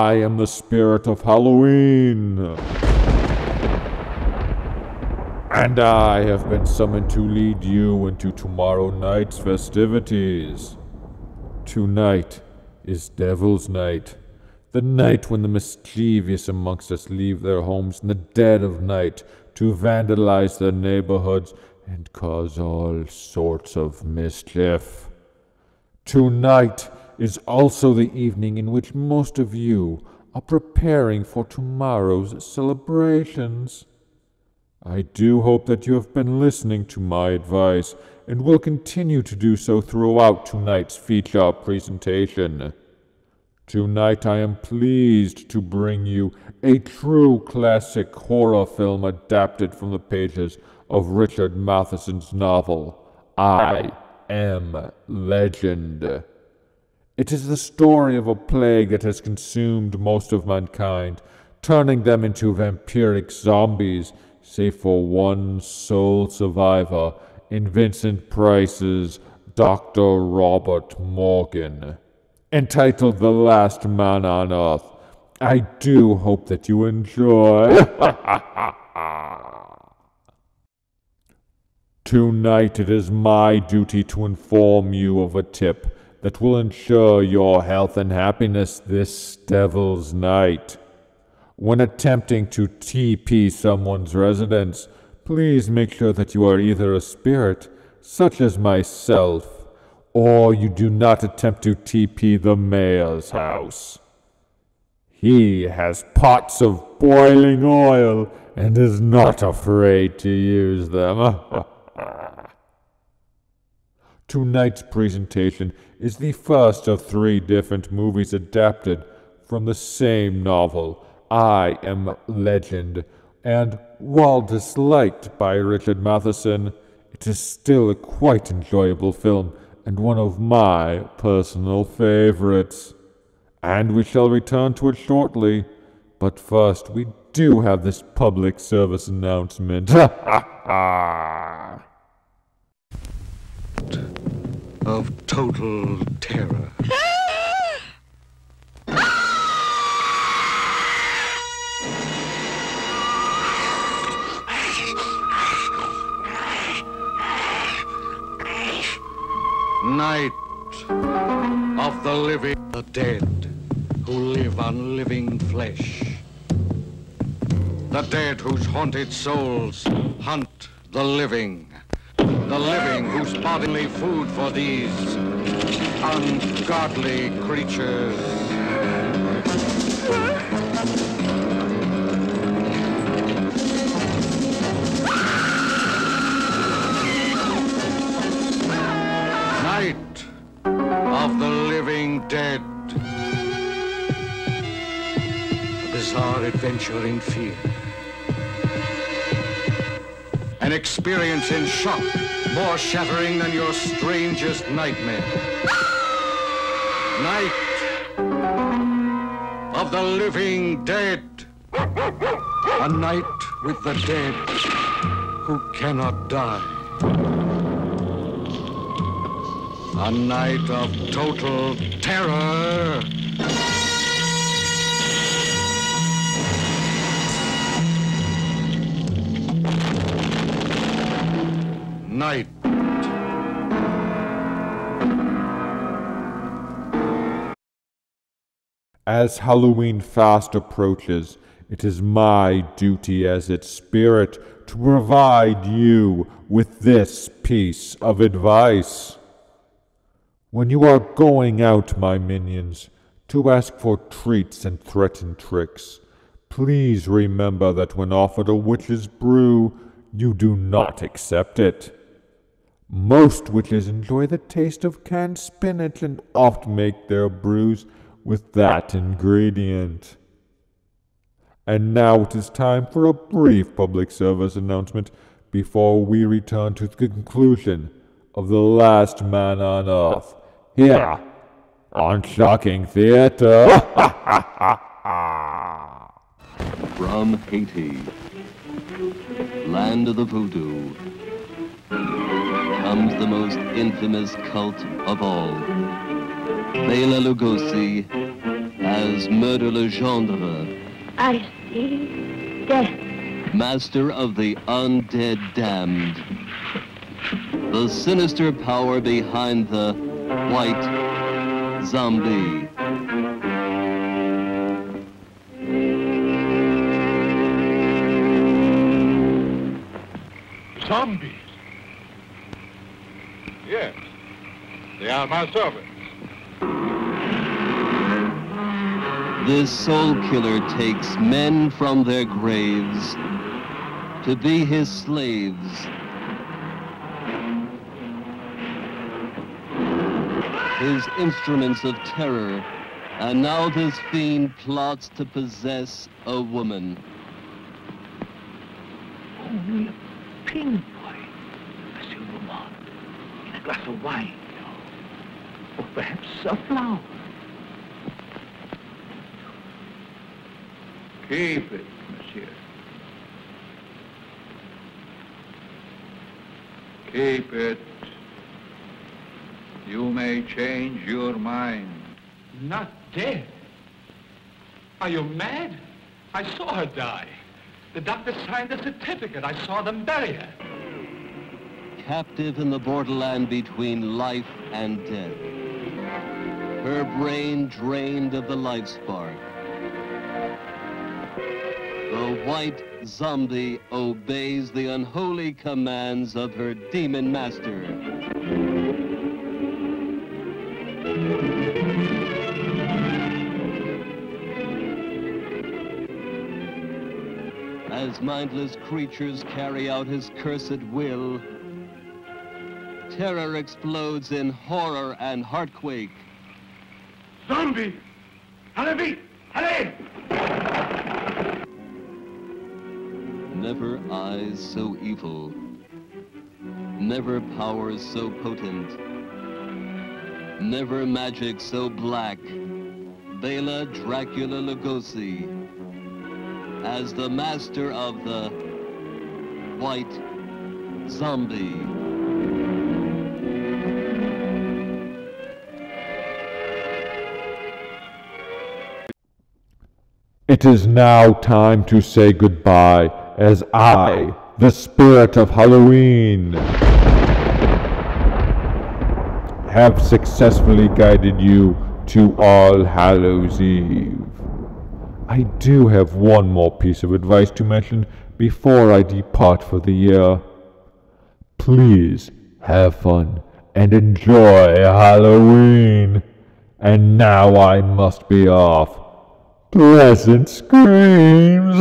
I am the spirit of Halloween. And I have been summoned to lead you into tomorrow night's festivities. Tonight is Devil's Night, the night when the mischievous amongst us leave their homes in the dead of night to vandalize their neighborhoods and cause all sorts of mischief. Tonight is also the evening in which most of you are preparing for tomorrow's celebrations. I do hope that you have been listening to my advice and will continue to do so throughout tonight's feature presentation. Tonight I am pleased to bring you a true classic horror film adapted from the pages of Richard Matheson's novel, I Am Legend. It is the story of a plague that has consumed most of mankind, turning them into vampiric zombies, save for one sole survivor in Vincent Price's Dr. Robert Morgan. Entitled The Last Man on Earth. I do hope that you enjoy. Tonight it is my duty to inform you of a tip that will ensure your health and happiness this Devil's Night. When attempting to TP someone's residence, please make sure that you are either a spirit, such as myself, or you do not attempt to TP the mayor's house. He has pots of boiling oil and is not afraid to use them. Tonight's presentation is the first of 3 different movies adapted from the same novel, I Am Legend, and while disliked by Richard Matheson, it is still a quite enjoyable film and one of my personal favorites. And we shall return to it shortly, but first we do have this public service announcement. Of total terror. Night of the living, the dead who live on living flesh. The dead whose haunted souls hunt the living whose bodily food for these ungodly creatures. Night of the living dead. A bizarre adventure in fear. An experience in shock, more shattering than your strangest nightmare. Night of the living dead. A night with the dead who cannot die. A night of total terror. Night. As Halloween fast approaches, it is my duty as its spirit to provide you with this piece of advice. When you are going out, my minions, to ask for treats and threaten tricks, please remember that when offered a witch's brew, you do not accept it. Most witches enjoy the taste of canned spinach and oft make their brews with that ingredient. And now it is time for a brief public service announcement before we return to the conclusion of The Last Man on Earth, here on Shocking Theater. From Haiti, land of the voodoo, comes the most infamous cult of all, Bela Lugosi as Murder Legendre, I see death. master of the undead damned, the sinister power behind the white zombie. Zombies? Yes, they are my servants. This soul killer takes men from their graves to be his slaves. His instruments of terror, and now this fiend plots to possess a woman. Only a pin boy, Monsieur Roman, in a glass of wine, or perhaps a flower. Keep it, monsieur. Keep it. You may change your mind. Not dead. Are you mad? I saw her die. The doctor signed the certificate. I saw them bury her. Captive in the borderland between life and death. Her brain drained of the life spark. The white zombie obeys the unholy commands of her demon master. As mindless creatures carry out his cursed will, terror explodes in horror and heartquake. Zombie! Allez, allez! Never eyes so evil, never powers so potent, never magic so black. Bela Dracula Lugosi, as the master of the white zombie. It is now time to say goodbye, as I, the spirit of Halloween, have successfully guided you to All Hallows Eve. I do have one more piece of advice to mention before I depart for the year. Please have fun and enjoy Halloween. And now I must be off. Pleasant screams!